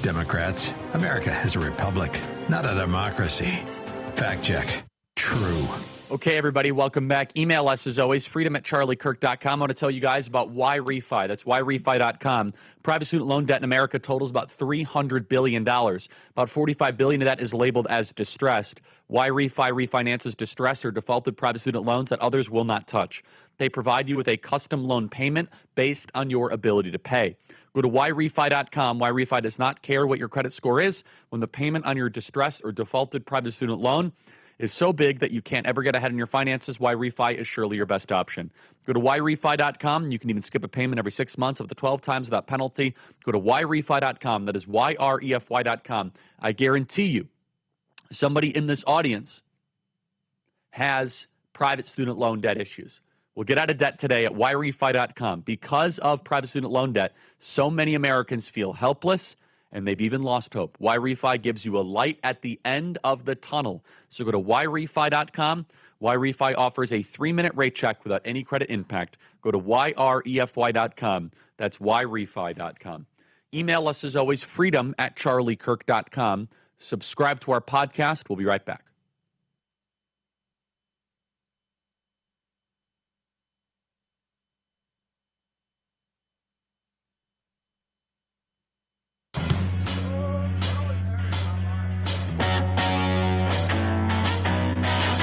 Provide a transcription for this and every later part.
Democrats, America is a republic, not a democracy. Fact check. True. Okay, everybody, welcome back. Email us, as always, freedom@charliekirk.com. I want to tell you guys about why refi. That's whyrefi.com. Private student loan debt in America totals about $300 billion. About $45 billion of that is labeled as distressed. Why refi refinances distressed or defaulted private student loans that others will not touch. They provide you with a custom loan payment based on your ability to pay. Go to whyrefi.com. Whyrefi does not care what your credit score is. When the payment on your distressed or defaulted private student loan is so big that you can't ever get ahead in your finances, Whyrefi is surely your best option. Go to whyrefi.com. You can even skip a payment every 6 months up to 12 times without penalty. Go to whyrefi.com. That is YREFY.com. I guarantee you, somebody in this audience has private student loan debt issues. We'll get out of debt today at whyrefi.com. Because of private student loan debt, so many Americans feel helpless, and they've even lost hope. Whyrefi gives you a light at the end of the tunnel. So go to whyrefi.com. Whyrefi offers a 3-minute rate check without any credit impact. Go to yrefy.com. That's whyrefi.com. Email us, as always, freedom@charliekirk.com. Subscribe to our podcast. We'll be right back.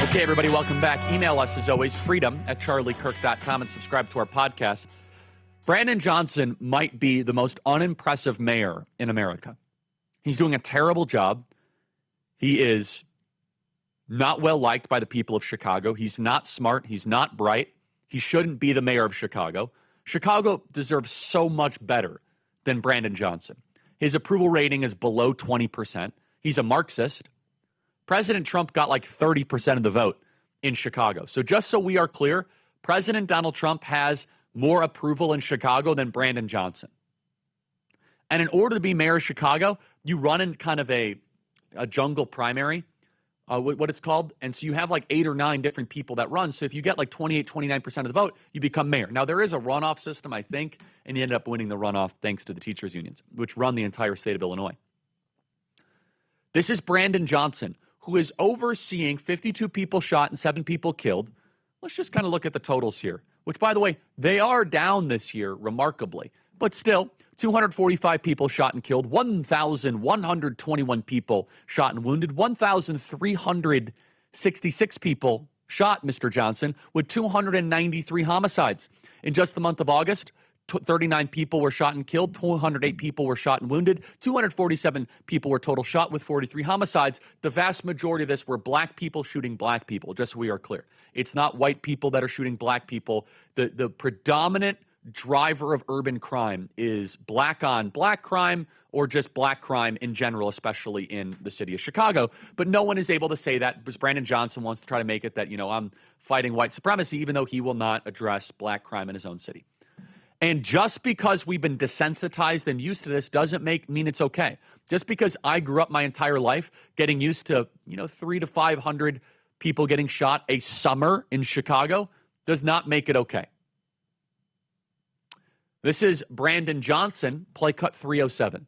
Okay, everybody, welcome back. Email us, as always, freedom@charliekirk.com, and subscribe to our podcast. Brandon Johnson might be the most unimpressive mayor in America. He's doing a terrible job. He is not well liked by the people of Chicago. He's not smart. He's not bright. He shouldn't be the mayor of Chicago. Chicago deserves so much better than Brandon Johnson. His approval rating is below 20%. He's a Marxist. President Trump got like 30% of the vote in Chicago. So just so we are clear, President Donald Trump has more approval in Chicago than Brandon Johnson. And in order to be mayor of Chicago, you run in kind of a jungle primary, what it's called. And so you have like 8 or 9 different people that run. So if you get like 28, 29% of the vote, you become mayor. Now, there is a runoff system, I think, and you ended up winning the runoff thanks to the teachers' unions, which run the entire state of Illinois. This is Brandon Johnson, who is overseeing 52 people shot and 7 people killed. Let's just kind of look at the totals here, which, by the way, they are down this year remarkably. But still, 245 people shot and killed, 1,121 people shot and wounded, 1,366 people shot, Mr. Johnson, with 293 homicides. In just the month of August, 39 people were shot and killed, 208 people were shot and wounded, 247 people were total shot with 43 homicides. The vast majority of this were black people shooting black people, just so we are clear. It's not white people that are shooting black people. The predominant driver of urban crime is black on black crime or just black crime in general, especially in the city of Chicago. But no one is able to say that because Brandon Johnson wants to try to make it that, I'm fighting white supremacy, even though he will not address black crime in his own city. And just because we've been desensitized and used to this doesn't mean it's okay. Just because I grew up my entire life getting used to, 300 to 500 people getting shot a summer in Chicago does not make it okay. This is Brandon Johnson, play cut 307.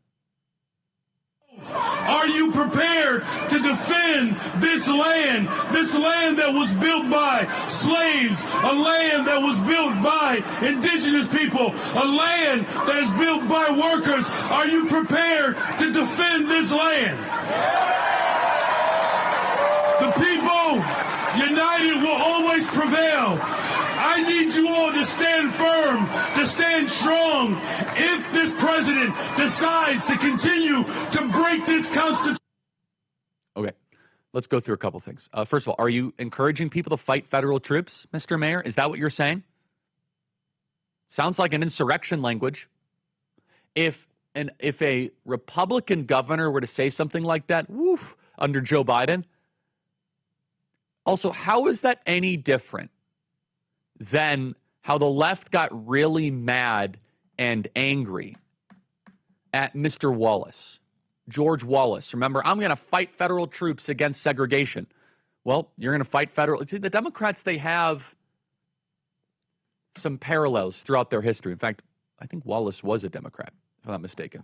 Are you prepared to defend this land that was built by slaves, a land that was built by indigenous people, a land that is built by workers? Are you prepared to defend this land? The people united will always prevail. I need you all to stand firm, to stand strong. If this president decides to continue to break this constitution. Okay, let's go through a couple things. First of all, are you encouraging people to fight federal troops, Mr. Mayor? Is that what you're saying? Sounds like an insurrection language. If a Republican governor were to say something like that, under Joe Biden. Also, how is that any different than how the left got really mad and angry at Mr. Wallace, George Wallace? Remember, I'm going to fight federal troops against segregation. Well, you're going to fight federal. See, the Democrats, they have some parallels throughout their history. In fact, I think Wallace was a Democrat, if I'm not mistaken.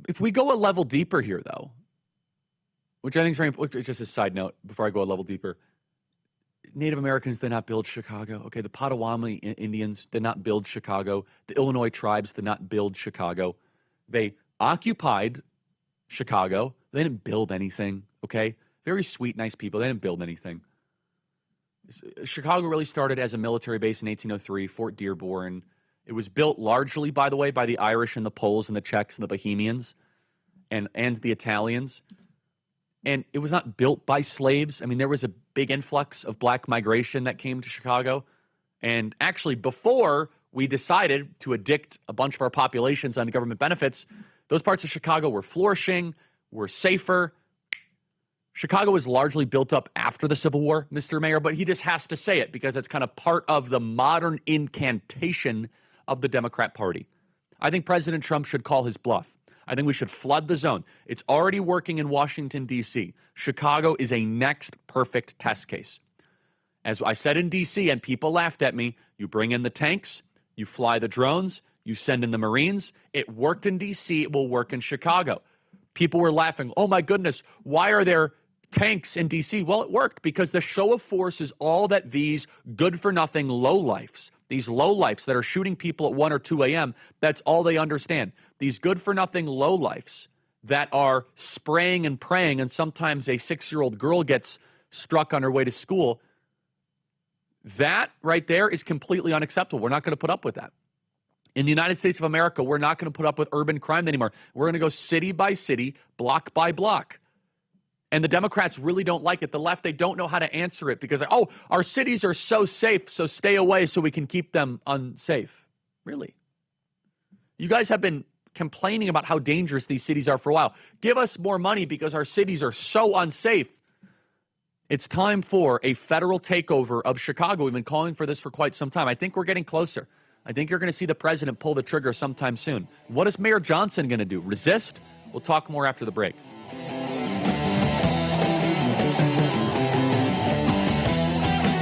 If we go a level deeper here, though, which I think is very important, it's just a side note before I go a level deeper. Native Americans did not build Chicago. Okay, the Potawatomi Indians did not build Chicago. The Illinois tribes did not build Chicago. They occupied Chicago. They didn't build anything, okay? Very sweet, nice people. They didn't build anything. Chicago really started as a military base in 1803, Fort Dearborn. It was built largely, by the way, by the Irish and the Poles and the Czechs and the Bohemians and the Italians. And it was not built by slaves. I mean, there was a big influx of black migration that came to Chicago. And actually, before we decided to addict a bunch of our populations on government benefits, those parts of Chicago were flourishing, were safer. Chicago was largely built up after the Civil War, Mr. Mayor, but he just has to say it because it's kind of part of the modern incantation of the Democrat Party. I think President Trump should call his bluff. I think we should flood the zone. It's already working in Washington, D.C. Chicago is a next perfect test case. As I said in D.C., and people laughed at me, you bring in the tanks, you fly the drones, you send in the Marines. It worked in D.C., it will work in Chicago. People were laughing, oh my goodness, why are there tanks in D.C.? Well, it worked because the show of force is all that these good-for-nothing lowlifes, these lowlifes that are shooting people at 1 or 2 a.m., that's all they understand. These good-for-nothing lowlifes that are spraying and praying, and sometimes a 6-year-old girl gets struck on her way to school, that right there is completely unacceptable. We're not going to put up with that. In the United States of America, we're not going to put up with urban crime anymore. We're going to go city by city, block by block. And the Democrats really don't like it. The left, they don't know how to answer it because, oh, our cities are so safe, so stay away so we can keep them unsafe. Really? You guys have been complaining about how dangerous these cities are for a while. Give us more money because our cities are so unsafe. It's time for a federal takeover of Chicago. We've been calling for this for quite some time. I think we're getting closer. I think you're going to see the president pull the trigger sometime soon. What is Mayor Johnson going to do? Resist? We'll talk more after the break.